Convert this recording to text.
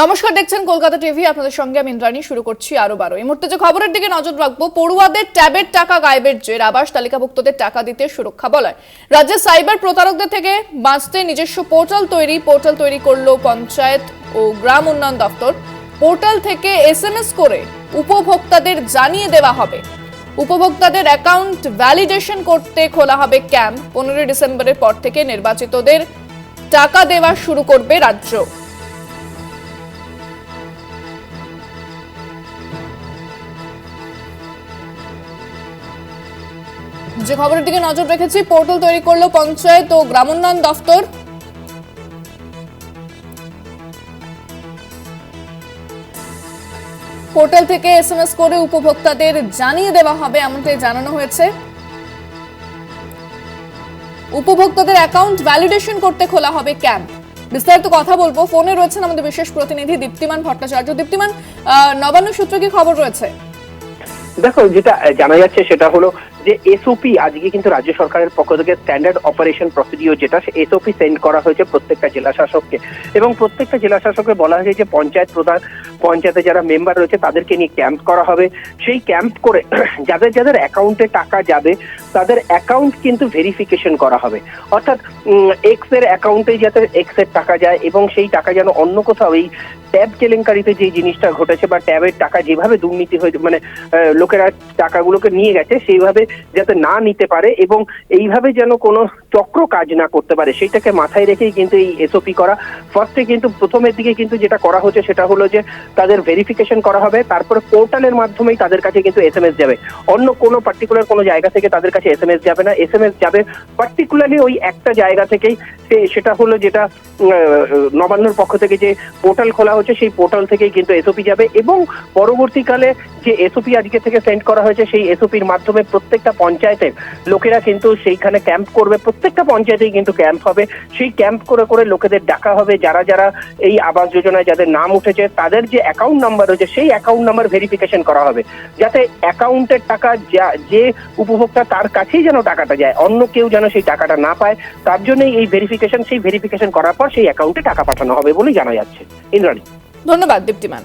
নমস্কার, দেখছেন কলকাতা টিভি। আপনাদের সঙ্গে আমি ইন্দ্রাণী। শুরু করছি আরো 12। এই মুহূর্তে যে খবরের দিকে নজর রাখবো, পড়ুয়াদের ট্যাবের টাকা গায়েবের জের, আবাস তালিকাভুক্তদের টাকা দিতে সুরক্ষা বলয়। রাজ্যের সাইবার প্রতারকদের থেকে বাঁচতে নিজস্ব পোর্টাল তৈরি করলো পঞ্চায়েত ও গ্রাম উন্নয়ন দপ্তর। পোর্টাল থেকে SMS করে উপভোক্তাদের জানিয়ে দেওয়া হবে। উপভোক্তাদের অ্যাকাউন্ট ভ্যালিডেশন করতে খোলা হবে ক্যাম্প। 15 ডিসেম্বরের পর থেকে নির্বাচিতদের টাকা দেওয়া শুরু করবে রাজ্য। যে খবরের দিকে নজর রেখেছি, পোর্টাল তৈরি করলো পঞ্চায়েত ও গ্রাম উন্নয়ন দপ্তর। পোর্টাল থেকে SMS করে উপভোক্তাদের জানিয়ে দেওয়া হবে, এমনটাই জানানো হয়েছে। উপভোক্তাদের অ্যাকাউন্ট ভ্যালিডেশন করতে খোলা হবে ক্যাম্প। বিস্তারিত কথা বলবো। ফোনে রয়েছেন আমাদের বিশেষ প্রতিনিধি দীপ্তিমান ভট্টাচার্য। দীপ্তিমান, নবান্ন সূত্রে কি খবর রয়েছে? দেখো, যেটা জানা যাচ্ছে সেটা হলো যে এসওপি আজকে কিন্তু রাজ্য সরকারের পক্ষ থেকে স্ট্যান্ডার্ড অপারেশন প্রসিডিওর যেটা এসওপি সেন্ড করা হয়েছে প্রত্যেকটা জেলা শাসককে, এবং প্রত্যেকটা জেলা শাসককে বলা হয়েছে যে পঞ্চায়েত প্রধান, পঞ্চায়েতে যারা মেম্বার রয়েছে তাদেরকে নিয়ে ক্যাম্প করা হবে। সেই ক্যাম্প করে যাদের যাদের অ্যাকাউন্টে টাকা যাবে তাদের অ্যাকাউন্ট কিন্তু ভেরিফিকেশন করা হবে। অর্থাৎ এক্স এর অ্যাকাউন্টে যাতে এক্স এর টাকা যায় এবং সেই টাকা যেন অন্য কোথাও এই ট্যাব কেলেঙ্কারিতে যে জিনিসটা ঘটেছে বা ট্যাবের টাকা যেভাবে দুর্নীতি হয়েছে, মানে লোকেরা টাকাগুলোকে নিয়ে গেছে সেইভাবে যাতে না নিতে পারে এবং এইভাবে যেন কোনো চক্র কাজ না করতে পারে, সেইটাকে মাথায় রেখেই কিন্তু এই এসওপি করা। ফার্স্টে কিন্তু প্রথমের দিকে কিন্তু যেটা করা হচ্ছে সেটা হলো যে তাদের ভেরিফিকেশন করা হবে, তারপরে পোর্টালের মাধ্যমেই তাদের কাছে কিন্তু SMS যাবে। অন্য কোনো পার্টিকুলার কোনো জায়গা থেকে তাদের কাছে SMS যাবে না। SMS যাবে পার্টিকুলারলি ওই একটা জায়গা থেকেই, সেটা হলো যেটা নবান্নর পক্ষ থেকে যে পোর্টাল খোলা হচ্ছে সেই পোর্টাল থেকেই কিন্তু এসওপি যাবে। এবং পরবর্তীকালে যে এসওপি আজকে থেকে সেন্ড করা হয়েছে সেই এসওপির মাধ্যমে প্রত্যেকটা পঞ্চায়েতের লোকেরা কিন্তু সেইখানে ক্যাম্প করবে। প্রত্যেকটা পঞ্চায়েতেই কিন্তু ক্যাম্প হবে। সেই ক্যাম্প করে করে লোকেদের ডাকা হবে, যারা যারা এই আবাস যোজনায় যাদের নাম উঠেছে তাদের যে অ্যাকাউন্ট নাম্বার রয়েছে সেই অ্যাকাউন্ট নাম্বার ভেরিফিকেশন করা হবে, যাতে অ্যাকাউন্টের টাকা যে উপভোক্তা তার কাছেই যেন টাকাটা যায়, অন্য কেউ যেন সেই টাকাটা না পায়। তার জন্যই এই ভেরিফিকেশন, সেই ভেরিফিকেশন করার পর সেই অ্যাকাউন্টে টাকা পাঠানো হবে বলে জানা যাচ্ছে। ইন্দ্রাণী, ধন্যবাদ দীপ্তিমান।